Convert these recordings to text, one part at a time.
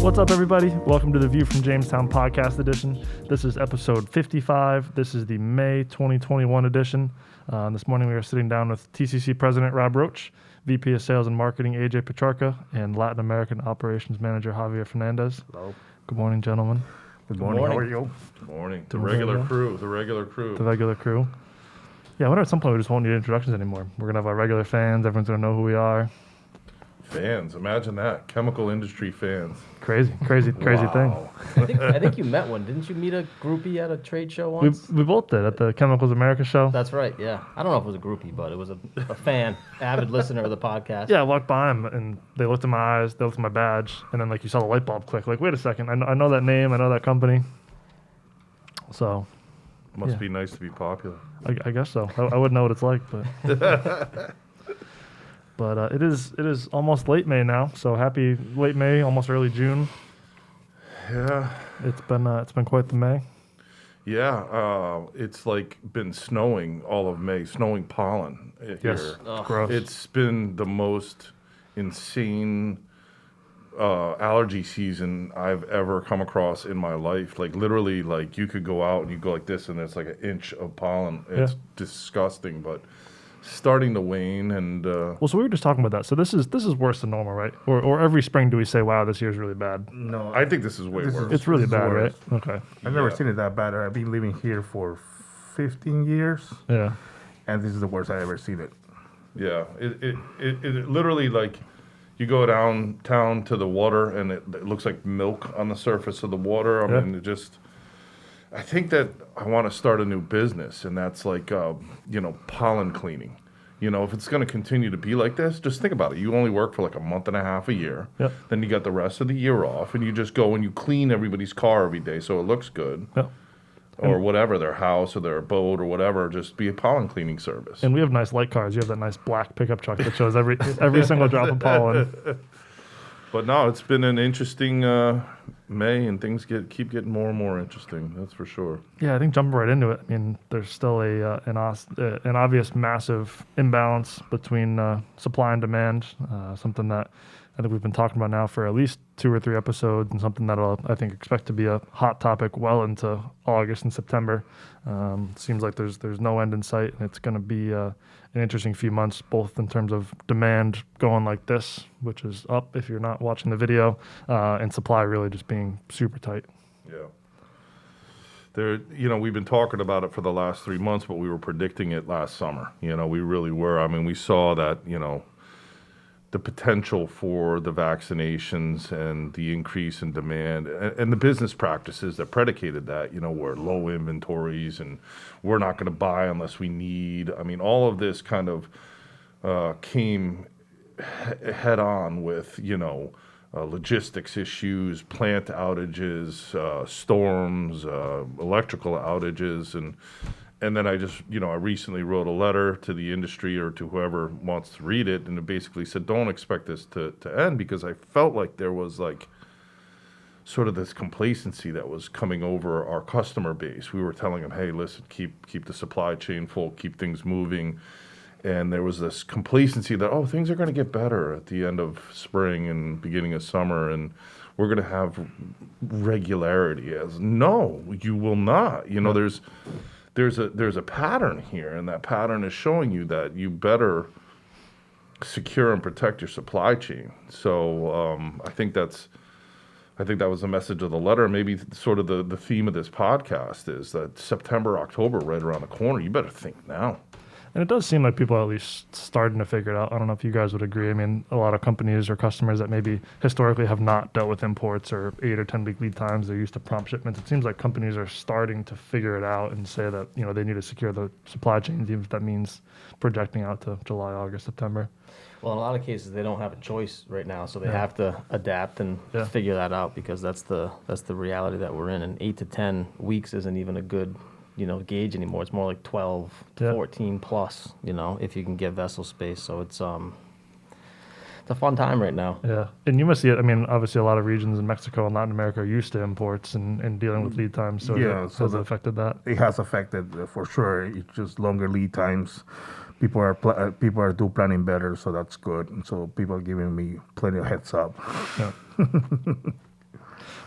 What's up, everybody? Welcome to the View from Jamestown podcast edition. This is episode 55. This is the May 2021 edition. This morning we are sitting down with TCC President Robb Roach, VP of Sales and Marketing AJ Petrarca, and Latin American Operations Manager Javier Fernandez. Hello. Good morning, gentlemen. Good morning. How are you? Good morning. The regular crew. The regular crew. Yeah, I wonder at some point we just won't need introductions anymore. We're going to have our regular fans. Everyone's going to know who we are. Fans. Imagine that. Chemical industry fans. Crazy Wow. thing. I think you met one. Didn't you meet a groupie at a trade show once? We both did at the Chemicals America show. That's right, yeah. I don't know if it was a groupie, but it was a fan, avid listener of the podcast. Yeah, I walked by him, and they looked in my eyes, they looked at my badge, and then, you saw the light bulb click. Wait a second, I know that name, I know that company. So... Must be nice to be popular. I guess so. I wouldn't know what it's like, but... But it is almost late May now, so happy late May, almost early June. Yeah. It's been quite the May. Yeah, it's been snowing all of May, snowing pollen here. Yes, gross. It's been the most insane allergy season I've ever come across in my life. Literally, you could go out and you go like this, and it's an inch of pollen. It's disgusting, but starting to wane. And well, so we were just talking about that. So this is worse than normal, right? Or every spring do we say, wow, this year's really bad? No, I think this is way worse. It's really bad, right? Okay. I've never seen it that bad. I've been living here for 15 years. Yeah. And this is the worst I've ever seen it. Yeah. It literally, you go downtown to the water, and it looks like milk on the surface of the water. I mean, I think that I want to start a new business, and that's pollen cleaning. If it's going to continue to be like this, just think about it. You only work for a month and a half a year. Yep. Then you got the rest of the year off, and you just go and you clean everybody's car every day so it looks good. Yep. Or whatever, their house or their boat or whatever, just be a pollen cleaning service. And we have nice light cars. You have that nice black pickup truck that shows every single drop of pollen. But no, it's been an interesting May, and things keep getting more and more interesting. That's for sure. Yeah, I think jumping right into it. I mean, there's still an obvious massive imbalance between supply and demand. Something that I think we've been talking about now for at least 2 or 3 episodes, and something that I think expect to be a hot topic well into August and September. Seems like there's no end in sight, and it's going to be an interesting few months, both in terms of demand going like this, which is up if you're not watching the video, and supply really just being super tight. Yeah. We've been talking about it for the last 3 months, but we were predicting it last summer. We really were. I mean, we saw that, the potential for the vaccinations and the increase in demand and the business practices that predicated that, were low inventories and we're not going to buy unless we need. I mean, all of this kind of came head on with, logistics issues, plant outages, storms, electrical outages, and then I just, I recently wrote a letter to the industry or to whoever wants to read it, and it basically said, don't expect this to end, because I felt like there was sort of this complacency that was coming over our customer base. We were telling them, hey, listen, keep the supply chain full, keep things moving. And there was this complacency that, things are going to get better at the end of spring and beginning of summer, and we're going to have regularity. No, you will not. There's a pattern here, and that pattern is showing you that you better secure and protect your supply chain. So I think that was the message of the letter. Maybe sort of the theme of this podcast is that September, October, right around the corner. You better think now. And it does seem like people are at least starting to figure it out. I don't know if you guys would agree. I mean, a lot of companies or customers that maybe historically have not dealt with imports or 8 or 10 week lead times, they're used to prompt shipments. It seems like companies are starting to figure it out and say that, they need to secure the supply chains, even if that means projecting out to July, August, September. Well, in a lot of cases, they don't have a choice right now, so they have to adapt and figure that out, because that's the reality that we're in. And 8 to 10 weeks isn't even a good gauge anymore. It's more like 12 to 14 plus, if you can get vessel space. So it's a fun time right now. Yeah. And you must see it. I mean, obviously a lot of regions in Mexico and Latin America are used to imports and dealing with lead times. So has it affected that? It has affected for sure. It's just longer lead times. People are planning better, so that's good. And so people are giving me plenty of heads up. Yeah.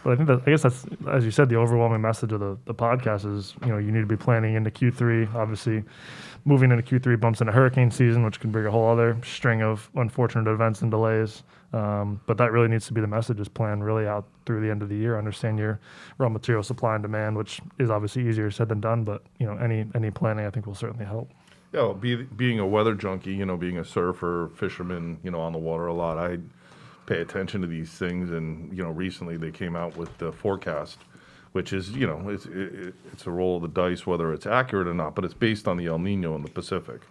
But I think I guess that's, as you said, the overwhelming message of the podcast is, you need to be planning into Q3. Obviously, moving into Q3 bumps into hurricane season, which can bring a whole other string of unfortunate events and delays. But that really needs to be the message, is plan really out through the end of the year, understand your raw material supply and demand, which is obviously easier said than done, but any planning I think will certainly help. Yeah, well, being a weather junkie, being a surfer, fisherman, on the water a lot, I pay attention to these things. And, recently they came out with the forecast, which is, it's a roll of the dice whether it's accurate or not, but it's based on the El Nino in the Pacific,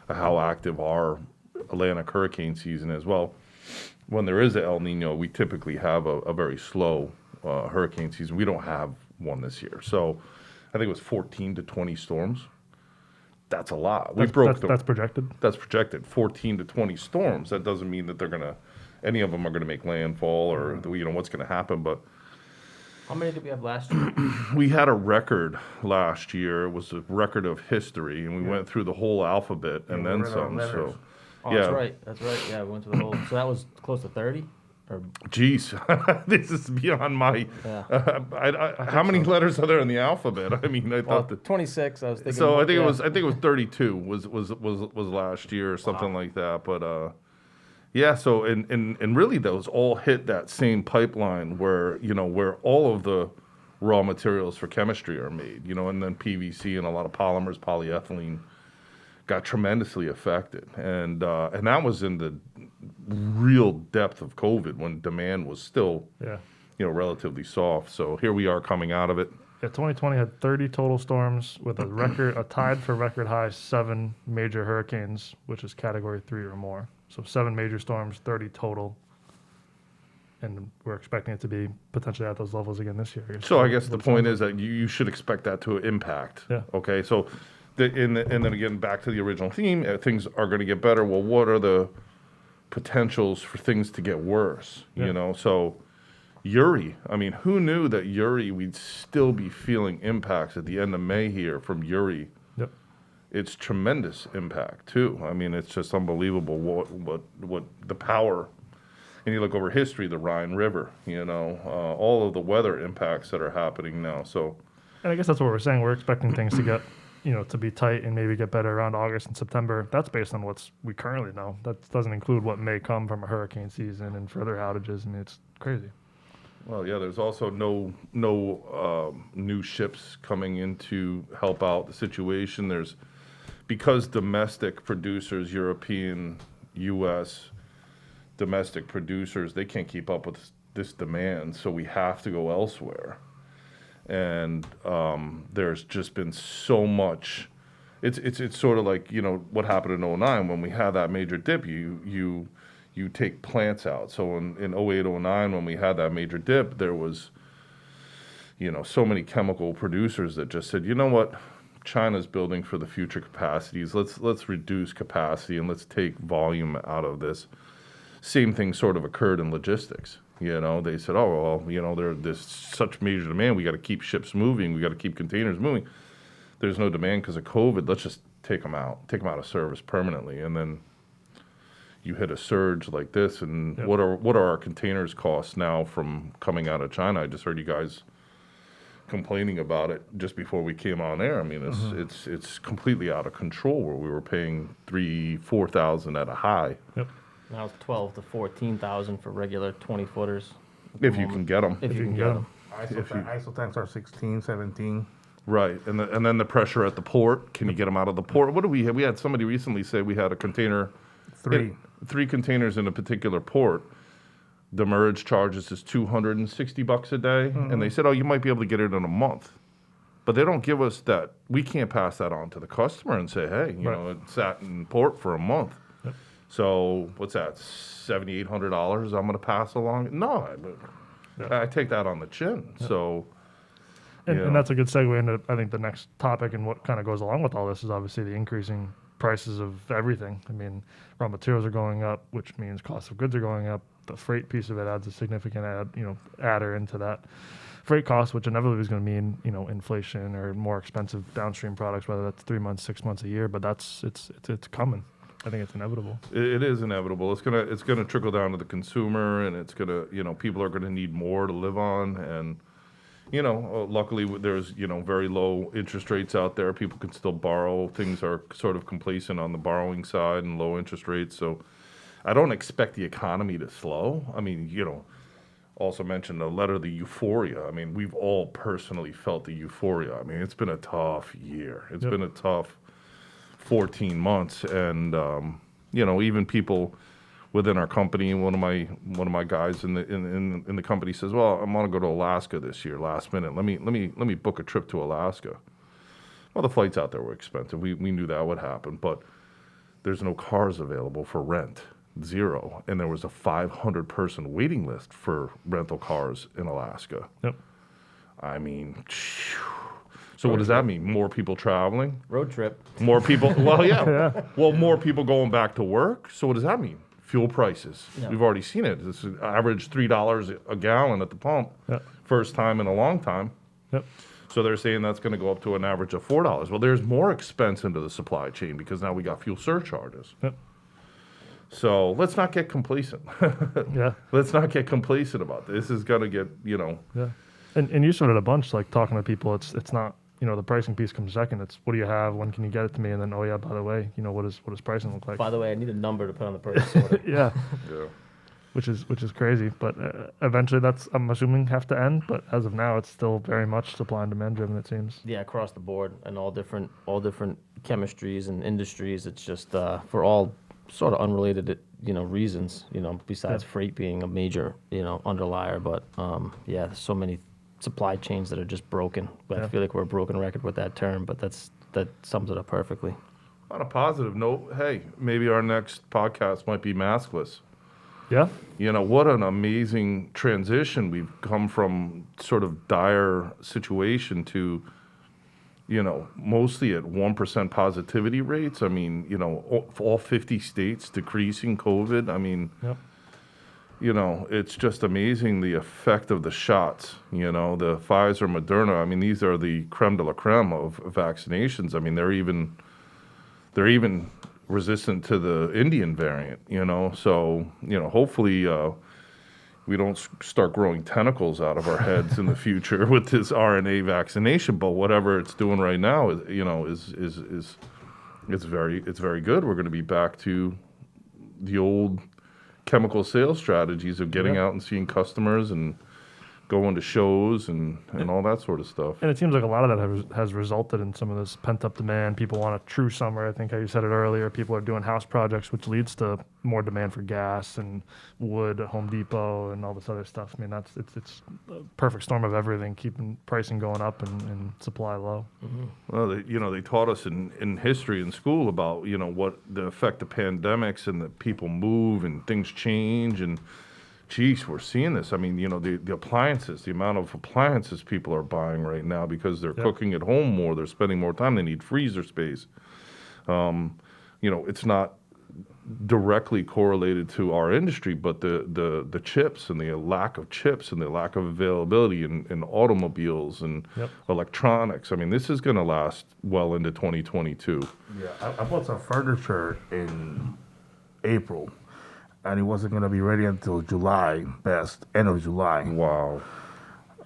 how active our Atlantic hurricane season is. Well, when there is an El Nino, we typically have a very slow hurricane season. We don't have one this year. So I think it was 14 to 20 storms. That's a lot. That's projected. That's projected. 14 to 20 storms. That doesn't mean that any of them are gonna make landfall or what's gonna happen. But How many did we have last year? we had a record last year. It was a record of history, and we went through the whole alphabet and then some. So, Oh, yeah. That's right. Yeah, we went through the whole. So that was close to 30. Or Geez, this is beyond my. yeah. How many letters are there in the alphabet? I mean, I Well, thought that. 26. I was thinking. So I think yeah. it was 32 was last year or something like that. But yeah. So and really those all hit that same pipeline where where all of the raw materials for chemistry are made. And then PVC and a lot of polymers, polyethylene, got tremendously affected. And that was in the real depth of COVID when demand was still relatively soft. So here we are coming out of it. Yeah, 2020 had 30 total storms with a tied for record high 7 major hurricanes, which is category 3 or more. So 7 major storms, 30 total. And we're expecting it to be potentially at those levels again this year. So I guess the point is that you should expect that to impact. Yeah. Okay. So and then again, back to the original theme, things are going to get better. Well, what are the potentials for things to get worse? Yeah. So Uri, I mean, who knew that Uri, we'd still be feeling impacts at the end of May here from Uri. Yep. It's tremendous impact too. I mean, it's just unbelievable what the power. And you look over history, the Rhine River, all of the weather impacts that are happening now. So, and I guess that's what we're saying. We're expecting things to get, to be tight and maybe get better around August and September. That's based on we currently know. That doesn't include what may come from a hurricane season and further outages. I mean, it's crazy. well, yeah, there's also no new ships coming in to help out the situation. Because domestic producers, European, U.S., domestic producers, they can't keep up with this demand, so we have to go elsewhere. And there's just been so much. It's sort of like what happened in 2009 when we had that major dip. You take plants out. So in 2008, 2009 when we had that major dip, there was so many chemical producers that just said, you know what, China's building for the future capacities. Let's reduce capacity and let's take volume out of this. Same thing sort of occurred in logistics. They said, oh, well, there's such major demand. We got to keep ships moving. We got to keep containers moving. There's no demand because of COVID. Let's just take them out of service permanently. And then you hit a surge like this. And Yep. what are our containers costs now from coming out of China? I just heard you guys complaining about it just before we came on air. I mean, it's completely out of control where we were paying $3,000-$4,000 at a high. Yep. Now it's 12 to 14,000 for regular 20-footers. If you can get them. If you can get them. ISO tanks are 16, 17. Right, and then the pressure at the port. Can you get them out of the port? What do we have? We had somebody recently say we had a container, 3 containers in a particular port. The merge charges is $260 a day, and they said, oh, you might be able to get it in a month, but they don't give us that. We can't pass that on to the customer and say, hey, it sat in port for a month. Yep. So what's that? $7,800 I'm going to pass along? No, I take that on the chin. Yep. So. And that's a good segue into, I think, the next topic, and what kind of goes along with all this is obviously the increasing prices of everything. I mean, raw materials are going up, which means cost of goods are going up. The freight piece of it adds a significant adder into that freight cost, which inevitably is going to mean, inflation or more expensive downstream products, whether that's 3 months, 6 months, a year. But it's coming. I think it's inevitable. It is inevitable. It's gonna trickle down to the consumer, and it's gonna, people are gonna need more to live on, and luckily there's very low interest rates out there. People can still borrow. Things are sort of complacent on the borrowing side and low interest rates. So I don't expect the economy to slow. I mean, also mentioned the letter, the euphoria. I mean, we've all personally felt the euphoria. I mean, it's been a tough year. It's been a tough 14 months, and even people within our company. One of my guys in the company says, "Well, I'm gonna go to Alaska this year, last minute. Let me book a trip to Alaska." Well, the flights out there were expensive. We knew that would happen, but there's no cars available for rent. Zero. And there was a 500 person waiting list for rental cars in Alaska. Yep. I mean, so what does that mean? More people traveling? Road trip. More people, well, yeah. Well, more people going back to work. So what does that mean? Fuel prices. Yeah. We've already seen it. This is average $3 a gallon at the pump. Yep. First time in a long time. Yep. So they're saying that's going to go up to an average of $4. Well, there's more expense into the supply chain because now we got fuel surcharges. Yep. So let's not get complacent. Yeah. Let's not get complacent about this. This is going to get, Yeah. And you sort of a bunch, like talking to people, it's not, the pricing piece comes second. It's what do you have? When can you get it to me? And then, oh yeah, by the way, what does pricing look like? By the way, I need a number to put on the purchase order. Yeah. Yeah. Which is crazy, but eventually that's, I'm assuming, have to end. But as of now, it's still very much supply and demand driven, it seems. Yeah, across the board and all different chemistries and industries. It's just for all sort of unrelated, reasons. Besides freight being a major, underlier. But yeah, there's so many supply chains that are just broken. But I feel like we're a broken record with that term. But that sums it up perfectly. On a positive note, hey, maybe our next podcast might be maskless. Yeah. What an amazing transition. We've come from sort of dire situation to, mostly at 1% positivity rates. I mean, all 50 states decreasing COVID. I mean, Yep. It's just amazing the effect of the shots. The Pfizer, Moderna. I mean, these are the creme de la creme of vaccinations. I mean, they're even resistant to the Indian variant, So, hopefully we don't start growing tentacles out of our heads in the future with this RNA vaccination. But whatever it's doing right now, is it's very good. We're going to be back to the old chemical sales strategies of getting out and seeing customers and going to shows and all that sort of stuff. And it seems like a lot of that has resulted in some of this pent-up demand. People want a true summer. I think how you said it earlier. People are doing house projects, which leads to more demand for gas and wood at Home Depot and all this other stuff. I mean, it's a perfect storm of everything, keeping pricing going up and supply low. Mm-hmm. Well, they taught us in history in school about, what the effect of pandemics and that people move and things change and geez, we're seeing this. I mean, the appliances, the amount of appliances people are buying right now because they're cooking at home more, they're spending more time, they need freezer space. It's not directly correlated to our industry, but the chips and the lack of chips and the lack of availability in automobiles and electronics. I mean, this is going to last well into 2022. Yeah, I bought some furniture in April. And it wasn't going to be ready until July, end of July. Wow.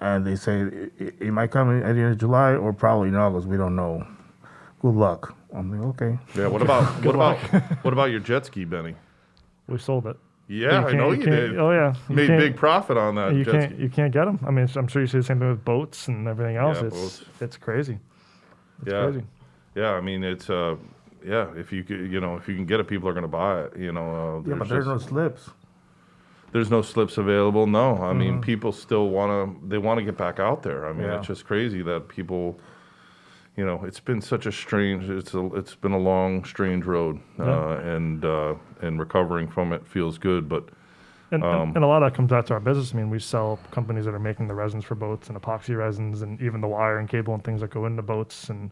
And they say it might come at the end of July or probably in August. We don't know. Good luck. I'm like, okay. Yeah. What about your jet ski, Benny? We sold it. Yeah, I know you did. Oh yeah, Made big profit on that. You can't get them. I mean, I'm sure you see the same thing with boats and everything else. Yeah, it's crazy. It's yeah. crazy. Yeah, I mean it's if you can get it, people are going to buy it. But there's no slips. There's no slips available. No, I mean people still want to get back out there. I mean it's just crazy that people, it's been such a strange. It's been a long, strange road, and recovering from it feels good, but. And a lot of that comes out to our business. I mean, we sell companies that are making the resins for boats and epoxy resins and even the wire and cable and things that go into boats. And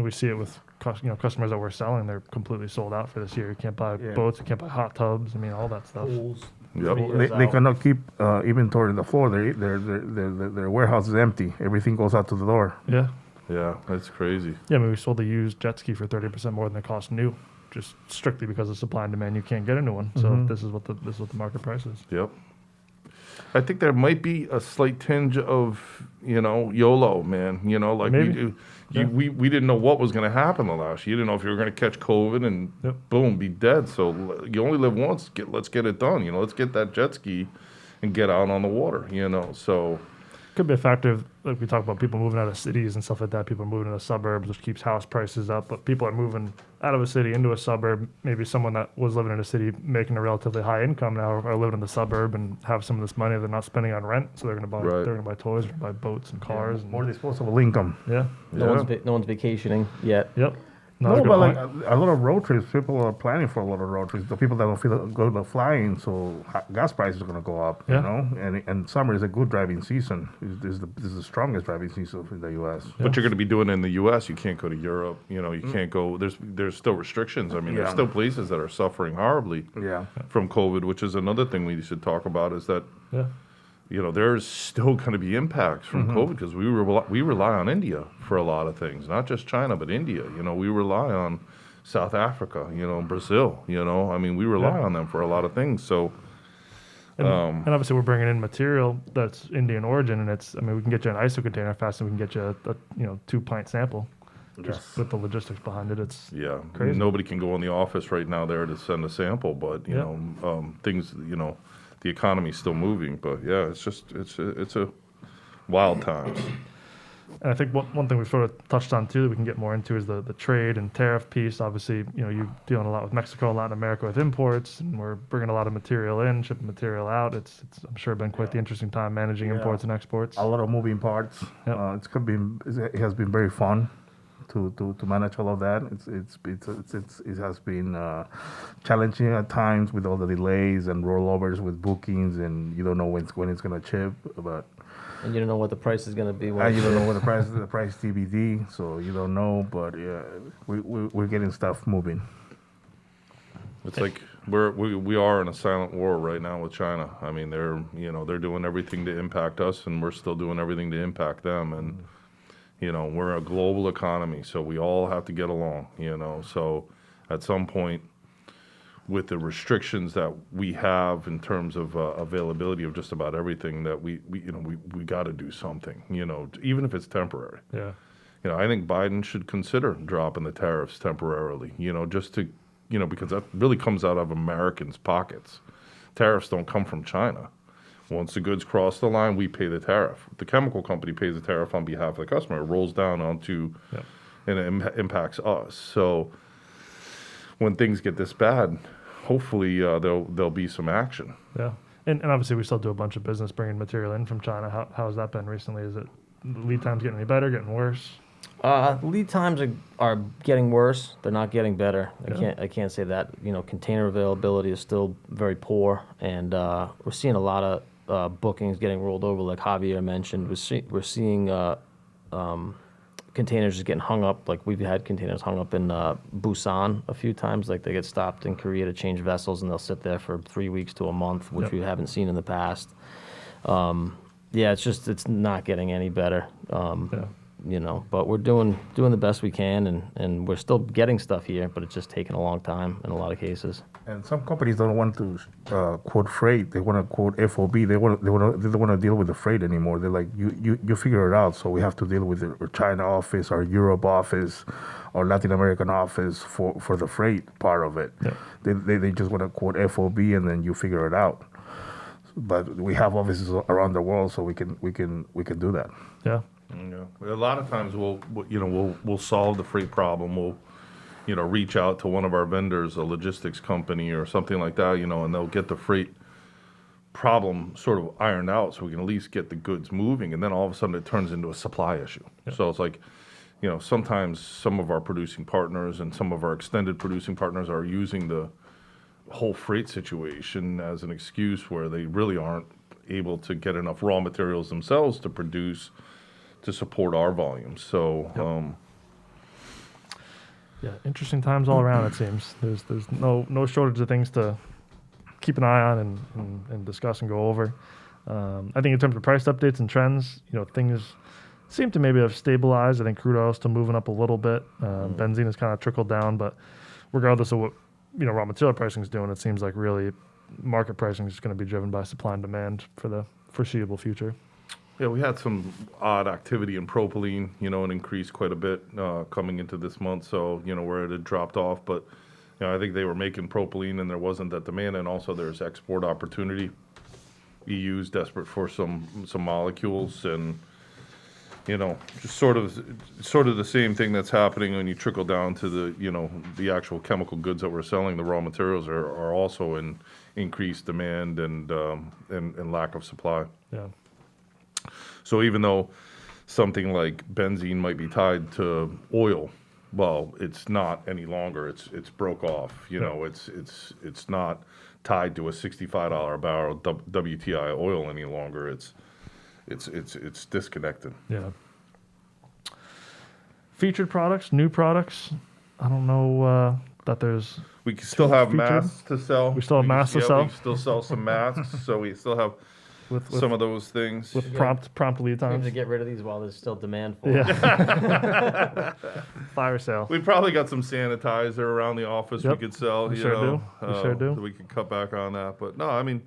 we see it with customers that we're selling. They're completely sold out for this year. You can't buy boats. You can't buy hot tubs. I mean, all that stuff. Yep. They cannot keep inventory on the floor. Their warehouse is empty. Everything goes out to the door. Yeah. Yeah, that's crazy. Yeah, I mean, we sold a used jet ski for 30% more than it cost new. just strictly because of supply and demand, you can't get into one. So this is what the market price is. Yep. I think there might be a slight tinge of, YOLO, man. Like Maybe. we didn't know what was going to happen the last year. You didn't know if you were going to catch COVID and boom, be dead. So you only live once. Let's get it done. Let's get that jet ski and get out on the water. So Could be a factor of, like we talk about people moving out of cities and stuff like that. People are moving to suburbs, which keeps house prices up. But people are moving out of a city into a suburb. Maybe someone that was living in a city making a relatively high income now are living in the suburb and have some of this money they're not spending on rent. So they're going to buy toys, they're going to buy boats and cars. More disposable income. Yeah. No one's vacationing yet. Yep. No, but like a lot of road trips, people are planning for a lot of road trips. The people that don't feel good about flying, so gas prices are going to go up, And summer is a good driving season. This is the strongest driving season in the U.S. But you're going to be doing it in the U.S. You can't go to Europe. You can't go. There's still restrictions. I mean, there's still places that are suffering horribly from COVID, which is another thing we should talk about. Is that there's still going to be impacts from COVID because we rely on India for a lot of things, not just China, but India. We rely on South Africa, Brazil. I mean, we rely on them for a lot of things. So, and obviously we're bringing in material that's Indian origin, and we can get you an ISO container faster than we can get you a 2-pint sample. Just with the logistics behind it, it's crazy. Nobody can go in the office right now there to send a sample, but things the economy's still moving, but it's a wild times. And I think one thing we sort of touched on too that we can get more into is the trade and tariff piece. Obviously, you're dealing a lot with Mexico and Latin America with imports, and we're bringing a lot of material in, shipping material out. It's I'm sure been quite the interesting time managing imports and exports. A lot of moving parts. It has been very fun to manage all of that. It has been challenging at times with all the delays and rollovers with bookings, and you don't know when it's going to ship, and you don't know what the price is going to be. And you don't know what the price TBD, so you don't know. But we're getting stuff moving. It's like we are in a silent war right now with China. I mean, they're doing everything to impact us, and we're still doing everything to impact them. And we're a global economy, so we all have to get along. So at some point, with the restrictions that we have in terms of availability of just about everything, that we got to do something. Even if it's temporary. Yeah. I think Biden should consider dropping the tariffs temporarily. Just to because that really comes out of Americans' pockets. Tariffs don't come from China. Once the goods cross the line, we pay the tariff. The chemical company pays the tariff on behalf of the customer. It rolls down onto, and it impacts us. So when things get this bad, hopefully there'll be some action. Yeah, and obviously we still do a bunch of business bringing material in from China. How has that been recently? Is it lead times getting any better, getting worse? Lead times are getting worse. They're not getting better. I can't say that. Container availability is still very poor, and we're seeing a lot of bookings getting rolled over, like Javier mentioned. We're seeing containers just getting hung up. Like we've had containers hung up in Busan a few times. Like they get stopped in Korea to change vessels, and they'll sit there for 3 weeks to a month, which we haven't seen in the past. It's not getting any better. But we're doing the best we can, and we're still getting stuff here, but it's just taking a long time in a lot of cases. And some companies don't want to quote freight; they want to quote FOB. They don't want to deal with the freight anymore. They're like, you figure it out. So we have to deal with our China office, our Europe office, our Latin American office for the freight part of it. Yeah. They just want to quote FOB, and then you figure it out. But we have offices around the world, so we can do that. Yeah. A lot of times we'll solve the freight problem. We'll reach out to one of our vendors, a logistics company or something like that, and they'll get the freight problem sort of ironed out, so we can at least get the goods moving. And then all of a sudden it turns into a supply issue. Yeah. So it's like, sometimes some of our producing partners and some of our extended producing partners are using the whole freight situation as an excuse where they really aren't able to get enough raw materials themselves to produce to support our volumes. So, interesting times all around. It seems there's no shortage of things to keep an eye on and discuss and go over. I think in terms of price updates and trends, things seem to maybe have stabilized. I think crude oil is still moving up a little bit. Benzene has kind of trickled down, but regardless of what raw material pricing is doing, it seems like really market pricing is going to be driven by supply and demand for the foreseeable future. Yeah, we had some odd activity in propylene, it increased quite a bit coming into this month. So, where it had dropped off. But, I think they were making propylene and there wasn't that demand. And also there's export opportunity. EU's desperate for some molecules and, just sort of the same thing that's happening when you trickle down to the actual chemical goods that we're selling. The raw materials are also in increased demand and lack of supply. Yeah. So even though something like benzene might be tied to oil, well, it's not any longer. It's broke off. It's not tied to a $65 a barrel WTI oil any longer. It's disconnected. Yeah. Featured products, new products. I don't know that there's. We can still have featured. masks to sell. We still have masks to sell? We still sell some masks, so we still have with some of those things. with prompt lead We have times. to get rid of these while there's still demand for Yeah. them. Fire sale. We probably got some sanitizer around the office Yep, we could sell. we you sure know, do. We sure do. So we could cut back on that. But no, I mean,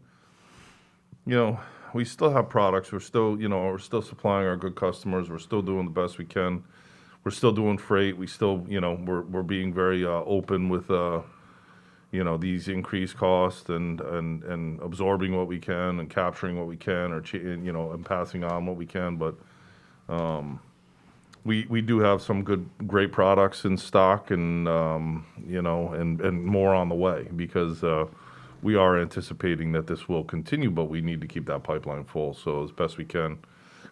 we still have products. We're still, we're still supplying our good customers. We're still doing the best we can. We're still doing freight. We still, we're being very open with, these increased costs and absorbing what we can and capturing what we can, or and passing on what we can. But we do have some great products in stock, and and more on the way, because we are anticipating that this will continue, but we need to keep that pipeline full. So as best we can,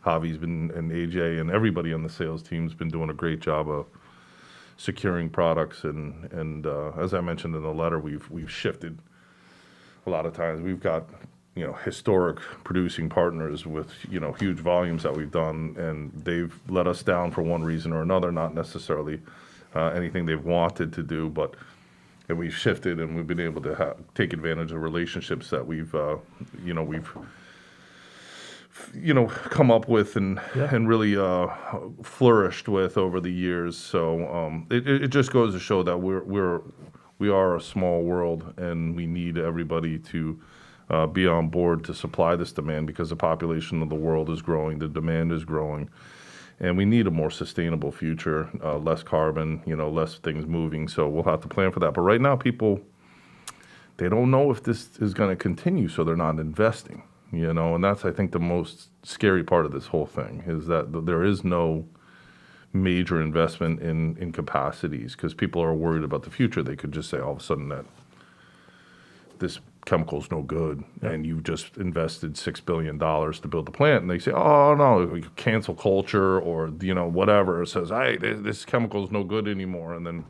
Javi's been, and AJ and everybody on the sales team's been doing a great job of securing products, and as I mentioned in the letter, we've shifted a lot of times. We've got historic producing partners with huge volumes that we've done, and they've let us down for one reason or another, not necessarily anything they've wanted to do, but we've shifted, and we've been able to take advantage of relationships that we've come up with and really flourished with over the years. So it just goes to show that we are a small world, and we need everybody to be on board to supply this demand, because the population of the world is growing, the demand is growing, and we need a more sustainable future, less carbon, less things moving. So we'll have to plan for that. But right now, people, they don't know if this is going to continue, so they're not investing. And that's, I think, the most scary part of this whole thing, is that there is no major investment in capacities, because people are worried about the future. They could just say all of a sudden that this chemical's no good, and you've just invested $6 billion to build the plant, and they say, oh no, cancel culture, or whatever. It says, hey, this chemical's no good anymore, and then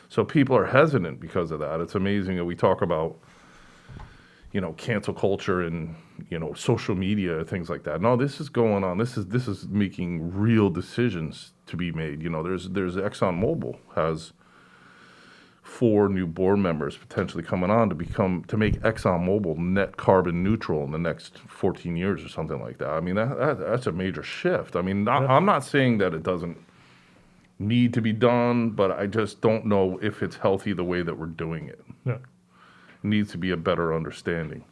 so people are hesitant because of that. It's amazing that we talk about cancel culture and social media, things like that. No, this is going on. This is making real decisions to be made. There's ExxonMobil has 4 new board members potentially coming on to make ExxonMobil net carbon neutral in the next 14 years or something like that. I mean, that's a major shift. I mean, I'm not saying that it doesn't need to be done, but I just don't know if it's healthy the way that we're doing it. Yeah. Needs to be a better understanding.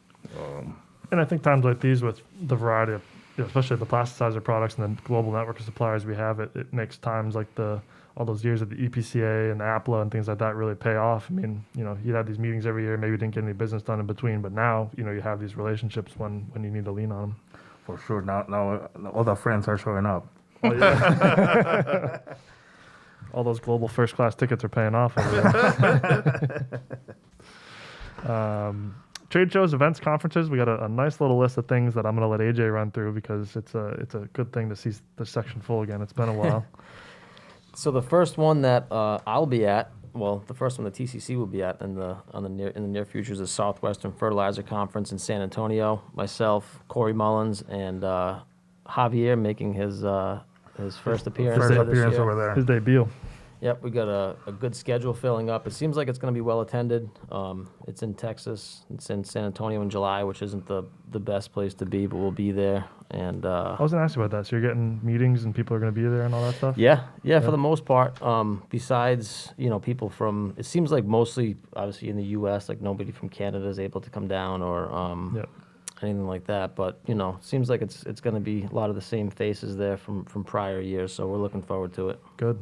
And I think times like these, with the variety of, especially the plasticizer products and the global network of suppliers we have, it makes times like all those years of the EPCA and the APLA and things like that really pay off. I mean, you'd have these meetings every year, maybe you didn't get any business done in between, but now, you have these relationships when you need to lean on them. For sure. Now all the friends are showing up. Oh, yeah. All those global first class tickets are paying off over there. Trade shows, events, conferences. We got a nice little list of things that I'm going to let AJ run through, because it's a good thing to see the section full again. It's been a while. So the first one that I'll be at, the first one the TCC will be at in the near future is the Southwestern Fertilizer Conference in San Antonio. Myself, Corey Mullins, and Javier making his first appearance. First this appearance year. over there. His debut. Yep, we got a good schedule filling up. It seems like it's going to be well attended. It's in Texas. It's in San Antonio in July, which isn't the best place to be, but we'll be there. And I was going to ask you about that. So you're getting meetings and people are going to be there and all that stuff? yeah, for the most part. Besides, people from, it seems like mostly, obviously in the U.S., like nobody from Canada is able to come down or Yep. anything like that. But it seems like it's going to be a lot of the same faces there from prior years. So we're looking forward to it. Good.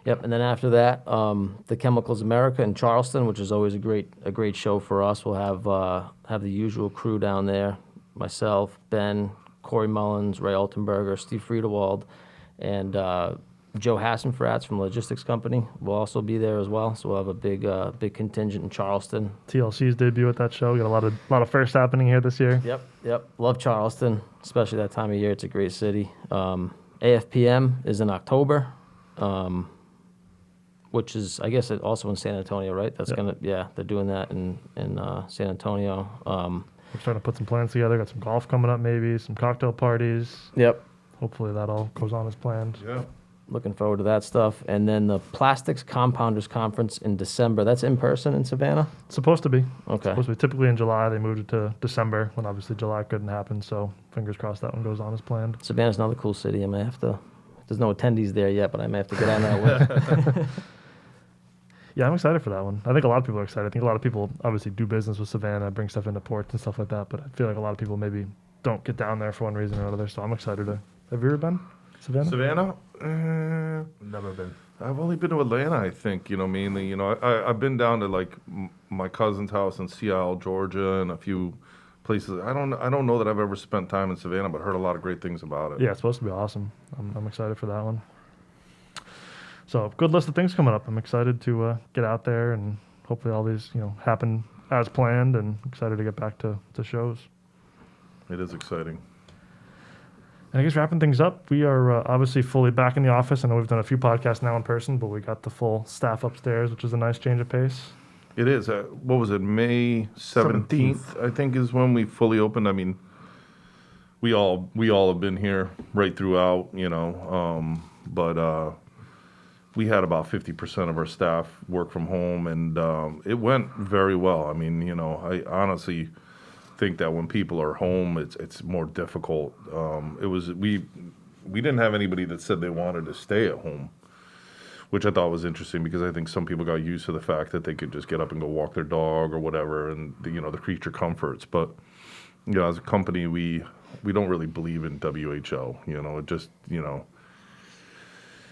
Yep, and then after that, the Chemicals America in Charleston, which is always a great show for us. We'll have the usual crew down there: myself, Ben, Corey Mullins, Ray Altenberger, Steve Friedewald, and Joe Hassenfratz from Logistics Company will also be there as well. So we'll have a big contingent in Charleston. TLC's debut at that show. We got a lot of firsts happening here this year. Yep. Love Charleston, especially that time of year. It's a great city. AFPM is in October. Which is, I guess, also in San Antonio, right? That's Yep. they're doing that in San Antonio. We're starting to put some plans together. Got some golf coming up, maybe some cocktail parties. Yep. Hopefully that all goes on as planned. Yeah. Looking forward to that stuff. And then the Plastics Compounders Conference in December. That's in person in Savannah? It's supposed to be. Okay. Supposed to be typically in July. They moved it to December when obviously July couldn't happen. So fingers crossed that one goes on as planned. Savannah's another cool city. I may have to, there's no attendees there yet, but I may have to get on that one. Yeah, I'm excited for that one. I think a lot of people are excited. I think a lot of people obviously do business with Savannah, bring stuff into ports and stuff like that. But I feel like a lot of people maybe don't get down there for one reason or another. So I'm excited to. Have you ever been Savannah? Savannah? Never been. I've only been to Atlanta, I think, mainly. I've been down to, like, my cousin's house in Seattle, Georgia, and a few places. I don't know that I've ever spent time in Savannah, but heard a lot of great things about it. Yeah, it's supposed to be awesome. I'm excited for that one. So good list of things coming up. I'm excited to get out there and hopefully all these happen as planned, and excited to get back to shows. It is exciting. And I guess wrapping things up, we are obviously fully back in the office. I know we've done a few podcasts now in person, but we got the full staff upstairs, which is a nice change of pace. It is. What was it? May 17th, I think, is when we fully opened. I mean, we all have been here right throughout, but we had about 50% of our staff work from home, and it went very well. I mean, I honestly think that when people are home, it's more difficult. We didn't have anybody that said they wanted to stay at home, which I thought was interesting, because I think some people got used to the fact that they could just get up and go walk their dog or whatever, and the creature comforts. But as a company, we don't really believe in WHO. It just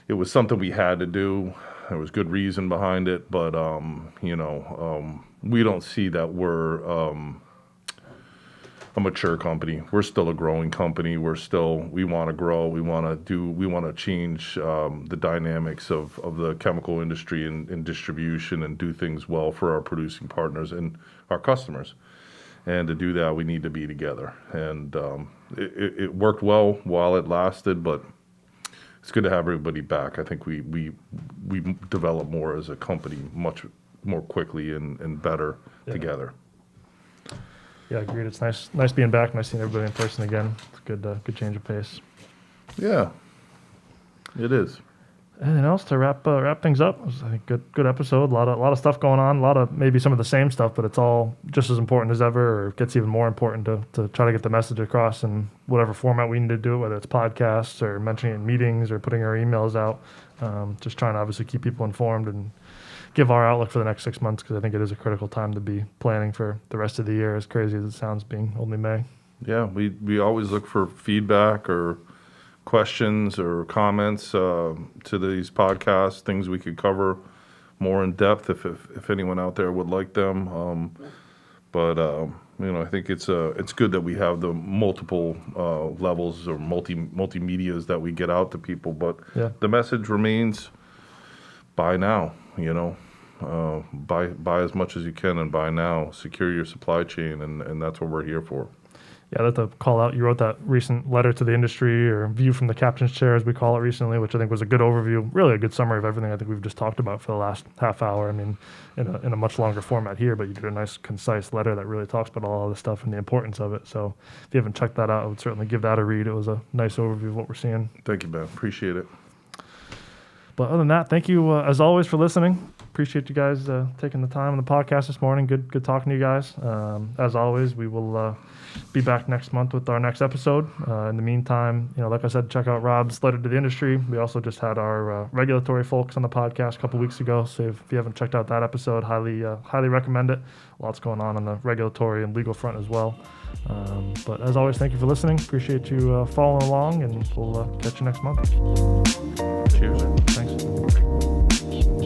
it was something we had to do. There was good reason behind it, but we don't see that we're a mature company. We're still a growing company. We want to grow. We want to change the dynamics of the chemical industry and distribution, and do things well for our producing partners and our customers. And to do that, we need to be together. And it worked well while it lasted, but it's good to have everybody back. I think we develop more as a company much more quickly and better together. Yeah, agreed. It's nice being back. Nice seeing everybody in person again. It's good change of pace. Yeah, it is. Anything else to wrap things up? It was, I think, good episode. A lot of stuff going on. A lot of maybe some of the same stuff, but it's all just as important as ever, or gets even more important to try to get the message across in whatever format we need to do it, whether it's podcasts or mentioning it in meetings or putting our emails out. Just trying to obviously keep people informed and give our outlook for the next 6 months, because I think it is a critical time to be planning for the rest of the year, as crazy as it sounds being only May. Yeah, we always look for feedback or questions or comments to these podcasts, things we could cover more in depth if anyone out there would like them. But I think it's good that we have the multiple levels or multimedias that we get out to people. But the message remains: buy now. Buy as much as you can and buy now. Secure your supply chain, and that's what we're here for. Yeah, I'd like to call out, you wrote that recent letter to the industry, or view from the captain's chair, as we call it recently, which I think was a good overview, really a good summary of everything I think we've just talked about for the last half hour. I mean, in a much longer format here, but you did a nice, concise letter that really talks about all of the stuff and the importance of it. So if you haven't checked that out, I would certainly give that a read. It was a nice overview of what we're seeing. Thank you, Ben. Appreciate it. But other than that, thank you as always for listening. Appreciate you guys taking the time on the podcast this morning. Good talking to you guys. As always, we will be back next month with our next episode. In the meantime, like I said, check out Robb's Letter to the Industry. We also just had our regulatory folks on the podcast a couple weeks ago. So if you haven't checked out that episode, highly recommend it. Lots going on the regulatory and legal front as well. But as always, thank you for listening. Appreciate you following along, and we'll catch you next month. Cheers. Thanks.